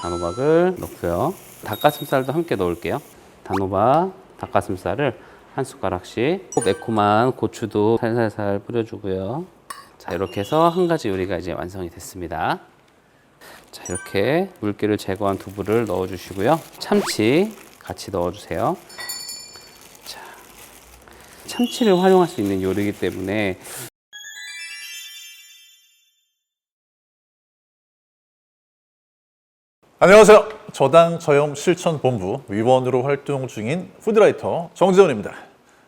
단호박을 넣고요. 닭가슴살도 함께 넣을게요. 단호박, 닭가슴살을 한 숟가락씩, 매콤한 고추도 살살살 뿌려주고요. 자, 이렇게 해서 한 가지 요리가 이제 완성이 됐습니다. 자, 이렇게 물기를 제거한 두부를 넣어주시고요. 참치 같이 넣어주세요. 자, 참치를 활용할 수 있는 요리이기 때문에 안녕하세요. 저당 저염 실천본부 위원으로 활동 중인 푸드라이터 정재원입니다.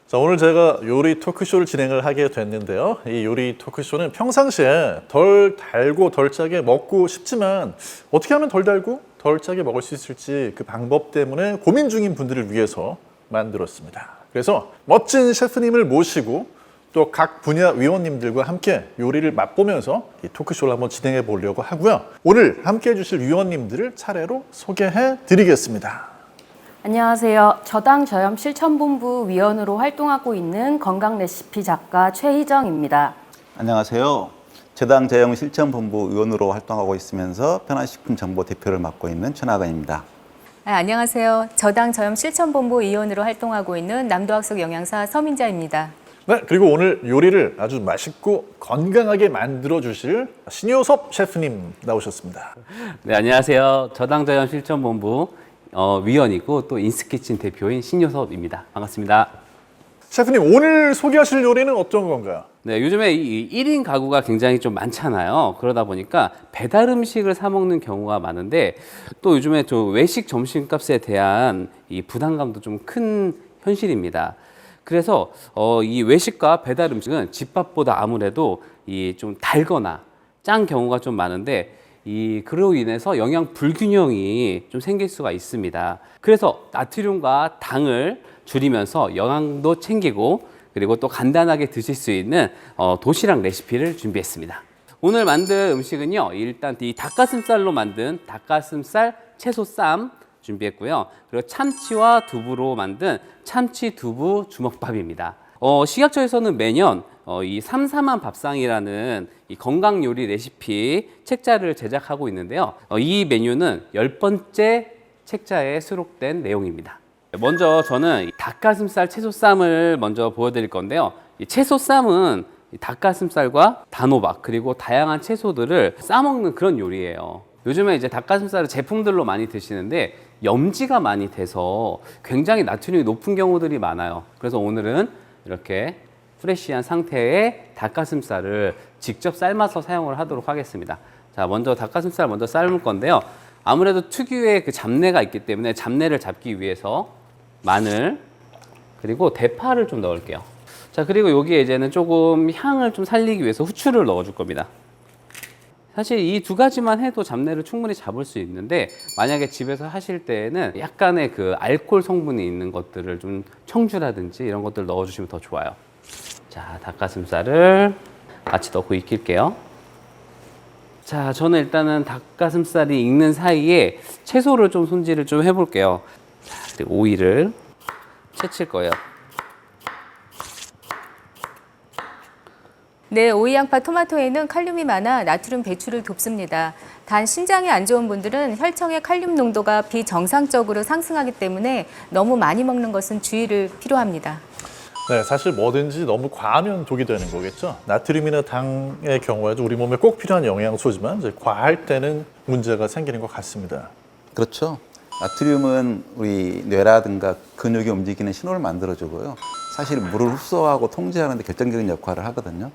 자, 오늘 제가 요리 토크쇼를 진행을 하게 됐는데요. 이 요리 토크쇼는 평상시에 덜 달고 덜 짜게 먹고 싶지만 어떻게 하면 덜 달고 덜 짜게 먹을 수 있을지 그 방법 때문에 고민 중인 분들을 위해서 만들었습니다. 그래서 멋진 셰프님을 모시고 또 각 분야 위원님들과 함께 요리를 맛보면서 이 토크쇼를 한번 진행해 보려고 하고요. 오늘 함께 해주실 위원님들을 차례로 소개해 드리겠습니다. 안녕하세요. 저당 저염 실천본부 위원으로 활동하고 있는 건강 레시피 작가 최희정입니다. 안녕하세요. 저당 저염 실천본부 위원으로 활동하고 있으면서 편한식품 정보 대표를 맡고 있는 최나건입니다. 안녕하세요. 저당 저염 실천본부 위원으로 활동하고 있는 남도학석 영양사 서민자입니다. 네, 그리고 오늘 요리를 아주 맛있고 건강하게 만들어 주실 신효섭 셰프님 나오셨습니다. 네, 안녕하세요. 저당 저염 실천본부 위원이고 또 인스키친 대표인 신효섭입니다. 반갑습니다. 셰프님, 오늘 소개하실 요리는 어떤 건가요? 네, 요즘에 이 1인 가구가 굉장히 좀 많잖아요. 그러다 보니까 배달 음식을 사 먹는 경우가 많은데 또 요즘에 좀 외식 점심값에 대한 이 부담감도 좀 큰 현실입니다. 그래서 이 외식과 배달 음식은 집밥보다 아무래도 이 좀 달거나 짠 경우가 좀 많은데 그로 인해서 영양 불균형이 좀 생길 수가 있습니다. 그래서 나트륨과 당을 줄이면서 영양도 챙기고 그리고 또 간단하게 드실 수 있는 도시락 레시피를 준비했습니다. 오늘 만든 음식은요, 일단 이 닭가슴살로 만든 닭가슴살 채소 쌈 준비했고요. 그리고 참치와 두부로 만든 참치 두부 주먹밥입니다. 식약처에서는 매년 이 삼삼한 밥상이라는 이 건강 요리 레시피 책자를 제작하고 있는데요. 이 메뉴는 10번째 책자에 수록된 내용입니다. 먼저 저는 닭가슴살 채소쌈을 먼저 보여드릴 건데요. 이 채소쌈은 닭가슴살과 단호박 그리고 다양한 채소들을 싸먹는 그런 요리예요. 요즘에 이제 닭가슴살을 제품들로 많이 드시는데 염지가 많이 돼서 굉장히 나트륨이 높은 경우들이 많아요. 그래서 오늘은 이렇게 프레시한 상태의 닭가슴살을 직접 삶아서 사용을 하도록 하겠습니다. 자, 먼저 닭가슴살 먼저 삶을 건데요. 아무래도 특유의 그 잡내가 있기 때문에 잡내를 잡기 위해서 마늘 그리고 대파를 좀 넣을게요. 자, 그리고 여기에 이제는 조금 향을 좀 살리기 위해서 후추를 넣어줄 겁니다. 사실 이 두 가지만 해도 잡내를 충분히 잡을 수 있는데 만약에 집에서 하실 때는 약간의 그 알코올 성분이 있는 것들을 좀 청주라든지 이런 것들을 넣어주시면 더 좋아요. 자, 닭가슴살을 같이 넣고 익힐게요. 자, 저는 일단은 닭가슴살이 익는 사이에 채소를 좀 손질을 좀 해볼게요. 자, 그리고 오이를 채칠 거예요. 네, 오이, 양파, 토마토에는 칼륨이 많아 나트륨 배출을 돕습니다. 단 신장이 안 좋은 분들은 혈청의 칼륨 농도가 비정상적으로 상승하기 때문에 너무 많이 먹는 것은 주의를 필요합니다. 네, 사실 뭐든지 너무 과하면 독이 되는 거겠죠. 나트륨이나 당의 경우에도 우리 몸에 꼭 필요한 영양소지만 이제 과할 때는 문제가 생기는 것 같습니다. 그렇죠. 나트륨은 우리 뇌라든가 근육이 움직이는 신호를 만들어주고요. 사실 물을 흡수하고 통제하는 데 결정적인 역할을 하거든요.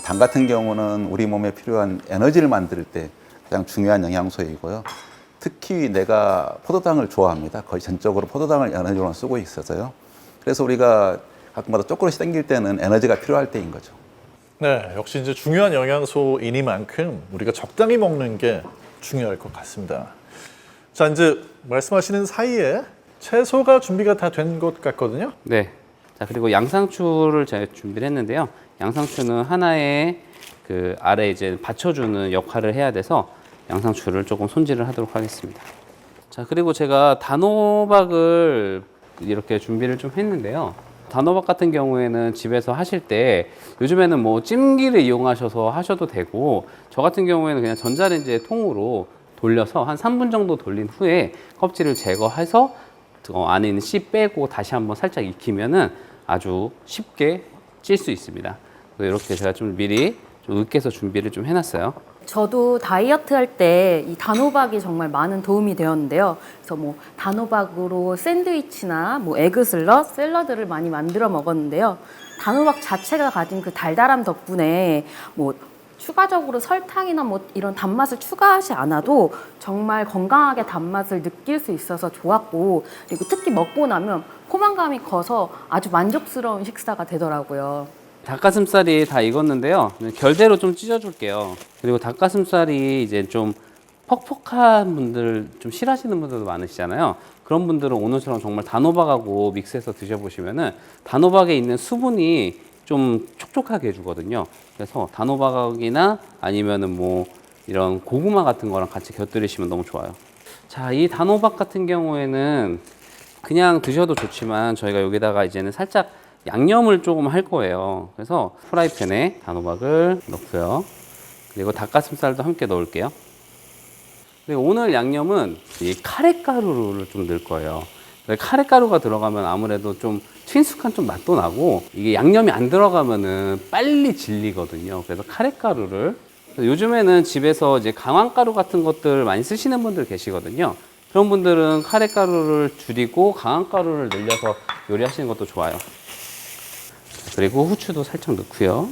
당 같은 경우는 우리 몸에 필요한 에너지를 만들 때 가장 중요한 영양소이고요. 특히 내가 포도당을 좋아합니다. 거의 전적으로 포도당을 에너지로 쓰고 있어서요. 그래서 우리가 가끔마다 초콜릿이 땡길 때는 에너지가 필요할 때인 거죠. 네, 역시 이제 중요한 영양소이니만큼 우리가 적당히 먹는 게 중요할 것 같습니다. 자, 이제 말씀하시는 사이에 채소가 준비가 다 된 것 같거든요. 네. 자, 그리고 양상추를 제가 준비를 했는데요. 양상추는 하나의 그 아래 이제 받쳐주는 역할을 해야 돼서 양상추를 조금 손질을 하도록 하겠습니다. 자, 그리고 제가 단호박을 이렇게 준비를 좀 했는데요. 단호박 같은 경우에는 집에서 하실 때 요즘에는 뭐 찜기를 이용하셔서 하셔도 되고 저 같은 경우에는 그냥 전자레인지에 통으로 돌려서 한 3분 정도 돌린 후에 껍질을 제거해서 안에 있는 씨 빼고 다시 한번 살짝 익히면은 아주 쉽게 찔 수 있습니다. 이렇게 제가 좀 미리 좀 으깨서 준비를 좀 해놨어요. 저도 다이어트 할 때 이 단호박이 정말 많은 도움이 되었는데요. 그래서 뭐 단호박으로 샌드위치나 뭐 에그슬러, 샐러드를 많이 만들어 먹었는데요. 단호박 자체가 가진 그 달달함 덕분에 뭐 추가적으로 설탕이나 뭐 이런 단맛을 추가하지 않아도 정말 건강하게 단맛을 느낄 수 있어서 좋았고, 그리고 특히 먹고 나면 포만감이 커서 아주 만족스러운 식사가 되더라고요. 닭가슴살이 다 익었는데요. 결대로 좀 찢어줄게요. 그리고 닭가슴살이 이제 좀 퍽퍽한 분들, 좀 싫어하시는 분들도 많으시잖아요. 그런 분들은 오늘처럼 정말 단호박하고 믹스해서 드셔보시면은 단호박에 있는 수분이 좀 촉촉하게 해주거든요. 그래서 단호박이나 아니면은 뭐 이런 고구마 같은 거랑 같이 곁들이시면 너무 좋아요. 자, 이 단호박 같은 경우에는 그냥 드셔도 좋지만 저희가 여기다가 이제는 살짝 양념을 조금 할 거예요. 그래서 프라이팬에 단호박을 넣고요. 그리고 닭가슴살도 함께 넣을게요. 그리고 오늘 양념은 이 카레가루를 좀 넣을 거예요. 카레가루가 들어가면 아무래도 좀 친숙한 좀 맛도 나고, 이게 양념이 안 들어가면은 빨리 질리거든요. 그래서 카레가루를, 요즘에는 집에서 이제 강황가루 같은 것들 많이 쓰시는 분들 계시거든요. 그런 분들은 카레가루를 줄이고 강황가루를 늘려서 요리하시는 것도 좋아요. 그리고 후추도 살짝 넣고요.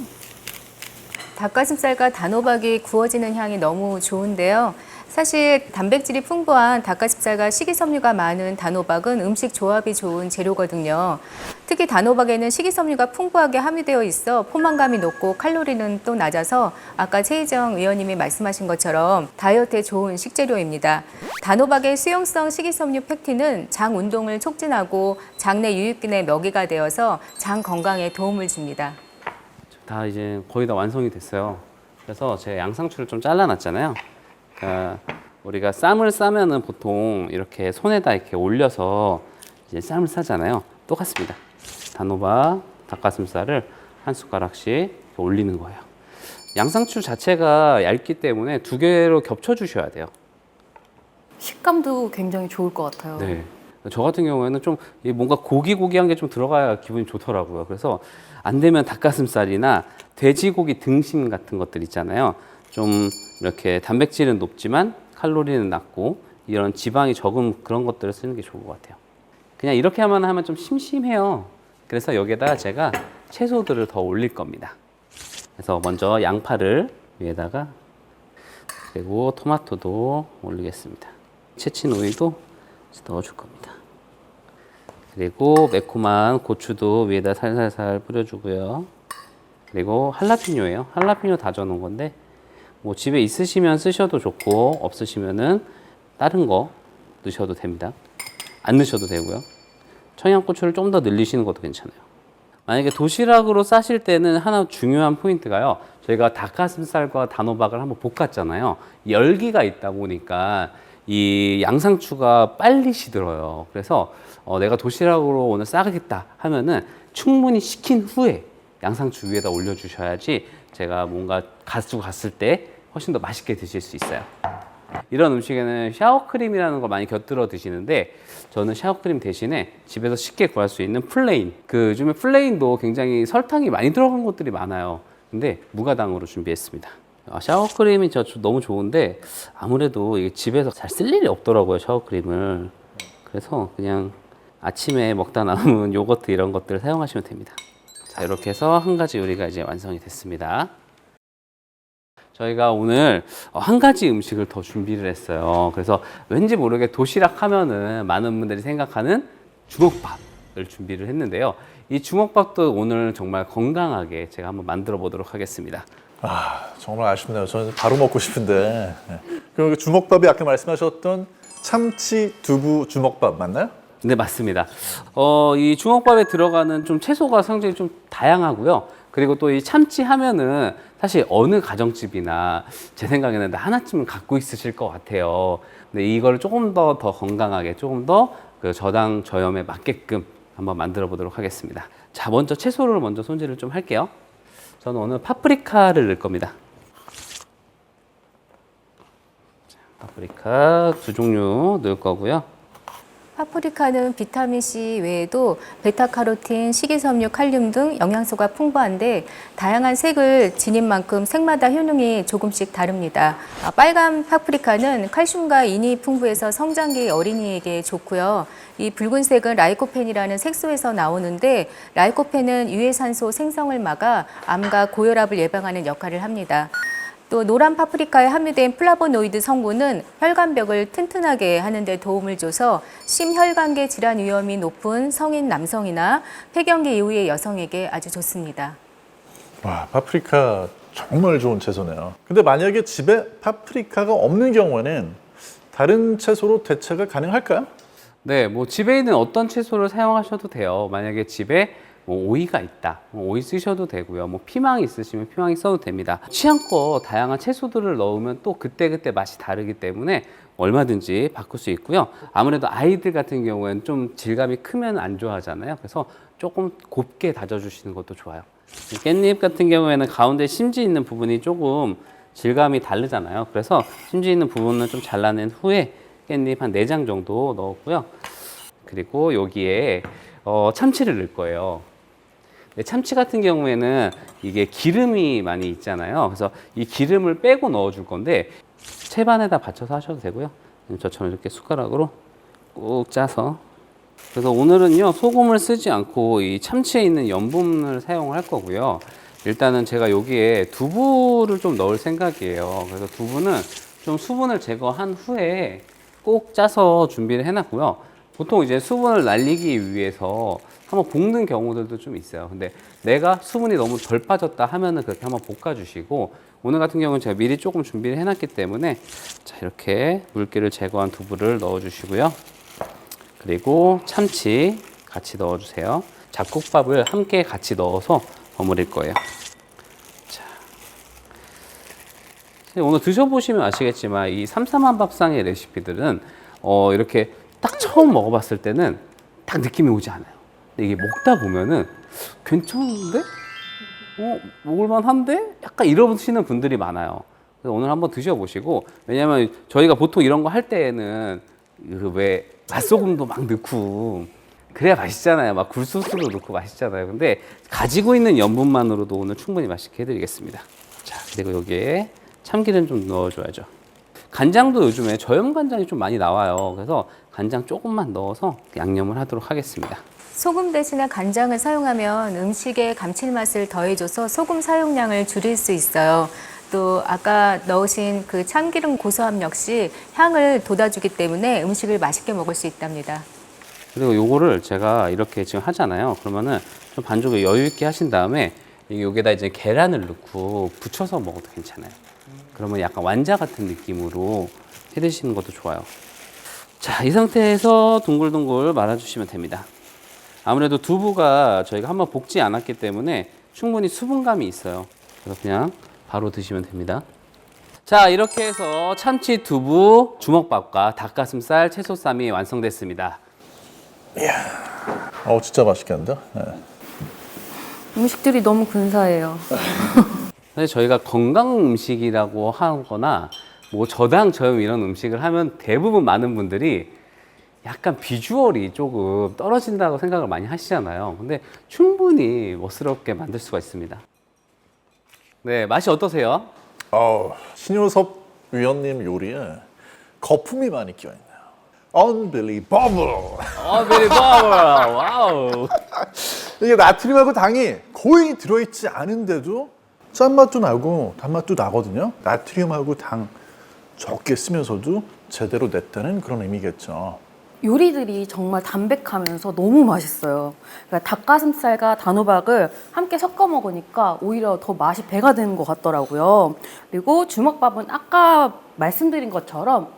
닭가슴살과 단호박이 구워지는 향이 너무 좋은데요. 사실 단백질이 풍부한 닭가슴살과 식이섬유가 많은 단호박은 음식 조합이 좋은 재료거든요. 특히 단호박에는 식이섬유가 풍부하게 함유되어 있어 포만감이 높고 칼로리는 또 낮아서 아까 최희정 의원님이 말씀하신 것처럼 다이어트에 좋은 식재료입니다. 단호박의 수용성 식이섬유 팩틴은 장 운동을 촉진하고 장내 유익균의 먹이가 되어서 장 건강에 도움을 줍니다. 다 이제 거의 다 완성이 됐어요. 그래서 제가 양상추를 좀 잘라놨잖아요. 그러니까 우리가 쌈을 싸면은 보통 이렇게 손에다 이렇게 올려서 이제 쌈을 싸잖아요. 똑같습니다. 단호박, 닭가슴살을 한 숟가락씩 이렇게 올리는 거예요. 양상추 자체가 얇기 때문에 두 개로 겹쳐 주셔야 돼요. 식감도 굉장히 좋을 것 같아요. 네. 저 같은 경우에는 좀 뭔가 고기한 게 좀 들어가야 기분이 좋더라고요. 그래서 안 되면 닭가슴살이나 돼지고기 등심 같은 것들 있잖아요. 좀 이렇게 단백질은 높지만 칼로리는 낮고 이런 지방이 적은 그런 것들을 쓰는 게 좋은 것 같아요. 그냥 이렇게 하면 좀 심심해요. 그래서 여기에다 제가 채소들을 더 올릴 겁니다. 그래서 먼저 양파를 위에다가, 그리고 토마토도 올리겠습니다. 채친 오이도 넣어줄 겁니다. 그리고 매콤한 고추도 위에다 살살살 뿌려주고요. 그리고 할라피뇨예요. 할라피뇨 다져 놓은 건데 뭐 집에 있으시면 쓰셔도 좋고 없으시면은 다른 거 넣으셔도 됩니다. 안 넣으셔도 되고요. 청양고추를 좀 더 늘리시는 것도 괜찮아요. 만약에 도시락으로 싸실 때는 하나 중요한 포인트가요. 저희가 닭가슴살과 단호박을 한번 볶았잖아요. 열기가 있다 보니까 이 양상추가 빨리 시들어요. 그래서 내가 도시락으로 오늘 싸겠다 하면은 충분히 식힌 후에 양상추 위에다 올려주셔야지 제가 뭔가 가지고 갔을 때 훨씬 더 맛있게 드실 수 있어요. 이런 음식에는 샤워크림이라는 거 많이 곁들여 드시는데 저는 샤워크림 대신에 집에서 쉽게 구할 수 있는 플레인, 그 요즘에 플레인도 굉장히 설탕이 많이 들어간 것들이 많아요. 근데 무가당으로 준비했습니다. 샤워크림이 너무 좋은데 아무래도 이게 집에서 잘 쓸 일이 없더라고요, 샤워크림을. 그래서 그냥 아침에 먹다 남은 요거트 이런 것들을 사용하시면 됩니다. 자, 이렇게 해서 한 가지 요리가 이제 완성이 됐습니다. 저희가 오늘 한 가지 음식을 더 준비를 했어요. 그래서 왠지 모르게 도시락 하면은 많은 분들이 생각하는 주먹밥을 준비를 했는데요. 이 주먹밥도 오늘 정말 건강하게 제가 한번 만들어 보도록 하겠습니다. 아, 정말 아쉽네요. 저는 바로 먹고 싶은데. 그리고 주먹밥이 아까 말씀하셨던 참치 두부 주먹밥 맞나요? 네, 맞습니다. 이 주먹밥에 들어가는 좀 채소가 상당히 좀 다양하고요. 그리고 또 이 참치 하면은 사실 어느 가정집이나 제 생각에는 하나쯤은 갖고 있으실 것 같아요. 근데 이걸 조금 더 건강하게, 조금 더 그 저당 저염에 맞게끔 한번 만들어 보도록 하겠습니다. 자, 먼저 채소를 먼저 손질을 좀 할게요. 저는 오늘 파프리카를 넣을 겁니다. 파프리카 2종류 넣을 거고요. 파프리카는 비타민C 외에도 베타카로틴, 식이섬유, 칼륨 등 영양소가 풍부한데 다양한 색을 지닌 만큼 색마다 효능이 조금씩 다릅니다. 빨간 파프리카는 칼슘과 인이 풍부해서 성장기 어린이에게 좋고요. 이 붉은색은 라이코펜이라는 색소에서 나오는데 라이코펜은 유해산소 생성을 막아 암과 고혈압을 예방하는 역할을 합니다. 또 노란 파프리카에 함유된 플라보노이드 성분은 혈관벽을 튼튼하게 하는 데 도움을 줘서 심혈관계 질환 위험이 높은 성인 남성이나 폐경기 이후의 여성에게 아주 좋습니다. 와, 파프리카 정말 좋은 채소네요. 근데 만약에 집에 파프리카가 없는 경우에는 다른 채소로 대체가 가능할까요? 네, 뭐 집에 있는 어떤 채소를 사용하셔도 돼요. 만약에 집에 뭐 오이가 있다, 오이 쓰셔도 되고요. 뭐 피망이 있으시면 피망이 써도 됩니다. 취향껏 다양한 채소들을 넣으면 또 그때그때 맛이 다르기 때문에 얼마든지 바꿀 수 있고요. 아무래도 아이들 같은 경우에는 좀 질감이 크면 안 좋아하잖아요. 그래서 조금 곱게 다져주시는 것도 좋아요. 깻잎 같은 경우에는 가운데 심지 있는 부분이 조금 질감이 다르잖아요. 그래서 심지 있는 부분은 좀 잘라낸 후에 깻잎 한 4장 정도 넣었고요. 그리고 여기에 참치를 넣을 거예요. 참치 같은 경우에는 이게 기름이 많이 있잖아요. 그래서 이 기름을 빼고 넣어줄 건데 채반에다 받쳐서 하셔도 되고요. 저처럼 이렇게 숟가락으로 꾹 짜서. 그래서 오늘은요 소금을 쓰지 않고 이 참치에 있는 염분을 사용을 할 거고요. 일단은 제가 여기에 두부를 좀 넣을 생각이에요. 그래서 두부는 좀 수분을 제거한 후에 꼭 짜서 준비를 해놨고요. 보통 이제 수분을 날리기 위해서 한번 볶는 경우들도 좀 있어요. 근데 내가 수분이 너무 덜 빠졌다 하면은 그렇게 한번 볶아주시고, 오늘 같은 경우는 제가 미리 조금 준비를 해놨기 때문에 자, 이렇게 물기를 제거한 두부를 넣어주시고요. 그리고 참치 같이 넣어주세요. 잡곡밥을 함께 같이 넣어서 버무릴 거예요. 자, 오늘 드셔보시면 아시겠지만 이 삼삼한 밥상의 레시피들은 이렇게 딱 처음 먹어봤을 때는 딱 느낌이 오지 않아요. 근데 이게 먹다 보면은 괜찮은데? 먹을만한데? 약간 이러시는 분들이 많아요. 그래서 오늘 한번 드셔보시고, 왜냐면 저희가 보통 이런 거 할 때에는 그 왜 맛소금도 막 넣고 그래야 맛있잖아요. 막 굴소스도 넣고 맛있잖아요. 근데 가지고 있는 염분만으로도 오늘 충분히 맛있게 해드리겠습니다. 자, 그리고 여기에 참기름 좀 넣어줘야죠. 간장도 요즘에 저염 간장이 좀 많이 나와요. 그래서 간장 조금만 넣어서 양념을 하도록 하겠습니다. 소금 대신에 간장을 사용하면 음식의 감칠맛을 더해줘서 소금 사용량을 줄일 수 있어요. 또 아까 넣으신 그 참기름 고소함 역시 향을 돋아주기 때문에 음식을 맛있게 먹을 수 있답니다. 그리고 요거를 제가 이렇게 지금 하잖아요. 그러면은 좀 반죽을 여유 있게 하신 다음에 여기에다 이제 계란을 넣고 부쳐서 먹어도 괜찮아요. 그러면 약간 완자 같은 느낌으로 해 드시는 것도 좋아요. 자, 이 상태에서 둥글둥글 말아주시면 됩니다. 아무래도 두부가 저희가 한번 볶지 않았기 때문에 충분히 수분감이 있어요. 그래서 그냥 바로 드시면 됩니다. 자, 이렇게 해서 참치 두부 주먹밥과 닭가슴살 채소쌈이 완성됐습니다. 진짜 맛있겠는데? 네. 음식들이 너무 근사해요. 사실 저희가 건강 음식이라고 하거나 뭐 저당 저염 이런 음식을 하면 대부분 많은 분들이 약간 비주얼이 조금 떨어진다고 생각을 많이 하시잖아요. 근데 충분히 멋스럽게 만들 수가 있습니다. 네, 맛이 어떠세요? 신효섭 위원님 요리에 거품이 많이 끼어있네요. Unbelievable! 와우. 이게 나트륨하고 당이 거의 들어있지 않은데도 짠맛도 나고 단맛도 나거든요. 나트륨하고 당 적게 쓰면서도 제대로 냈다는 그런 의미겠죠. 요리들이 정말 담백하면서 너무 맛있어요. 그러니까 닭가슴살과 단호박을 함께 섞어 먹으니까 오히려 더 맛이 배가 되는 것 같더라고요. 그리고 주먹밥은 아까 말씀드린 것처럼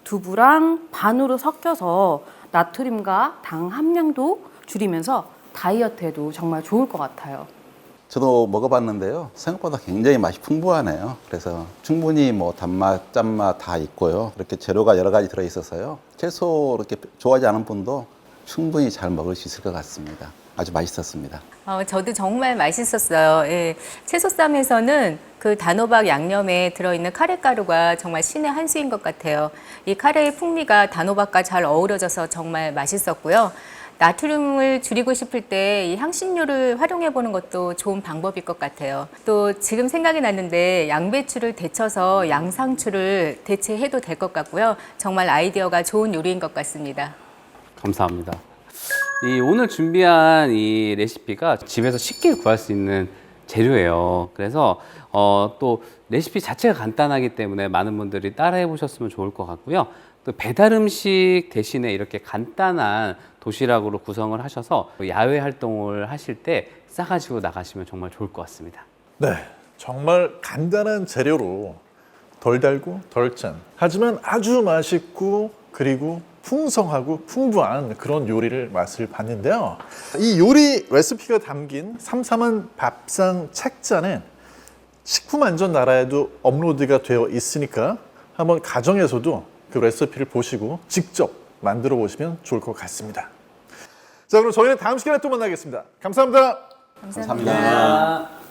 두부랑 반으로 섞여서 나트륨과 당 함량도 줄이면서 다이어트에도 정말 좋을 것 같아요. 저도 먹어봤는데요. 생각보다 굉장히 맛이 풍부하네요. 그래서 충분히 뭐 단맛, 짠맛 다 있고요. 이렇게 재료가 여러 가지 들어있어서요. 채소 이렇게 좋아하지 않은 분도 충분히 잘 먹을 수 있을 것 같습니다. 아주 맛있었습니다. 저도 정말 맛있었어요. 예. 채소쌈에서는 그 단호박 양념에 들어있는 카레가루가 정말 신의 한 수인 것 같아요. 이 카레의 풍미가 단호박과 잘 어우러져서 정말 맛있었고요. 나트륨을 줄이고 싶을 때 이 향신료를 활용해 보는 것도 좋은 방법일 것 같아요. 또 지금 생각이 났는데 양배추를 데쳐서 양상추를 대체해도 될 것 같고요. 정말 아이디어가 좋은 요리인 것 같습니다. 감사합니다. 이 오늘 준비한 이 레시피가 집에서 쉽게 구할 수 있는 재료예요. 그래서 또 레시피 자체가 간단하기 때문에 많은 분들이 따라해 보셨으면 좋을 것 같고요. 또 배달 음식 대신에 이렇게 간단한 도시락으로 구성을 하셔서 야외 활동을 하실 때 싸가지고 나가시면 정말 좋을 것 같습니다. 네, 정말 간단한 재료로 덜 달고 덜 짠, 하지만 아주 맛있고 그리고 풍성하고 풍부한 그런 요리를 맛을 봤는데요. 이 요리 레시피가 담긴 삼삼한 밥상 책자는 식품안전나라에도 업로드가 되어 있으니까 한번 가정에서도 그 레시피를 보시고 직접 만들어 보시면 좋을 것 같습니다. 자, 그럼 저희는 다음 시간에 또 만나겠습니다. 감사합니다. 감사합니다.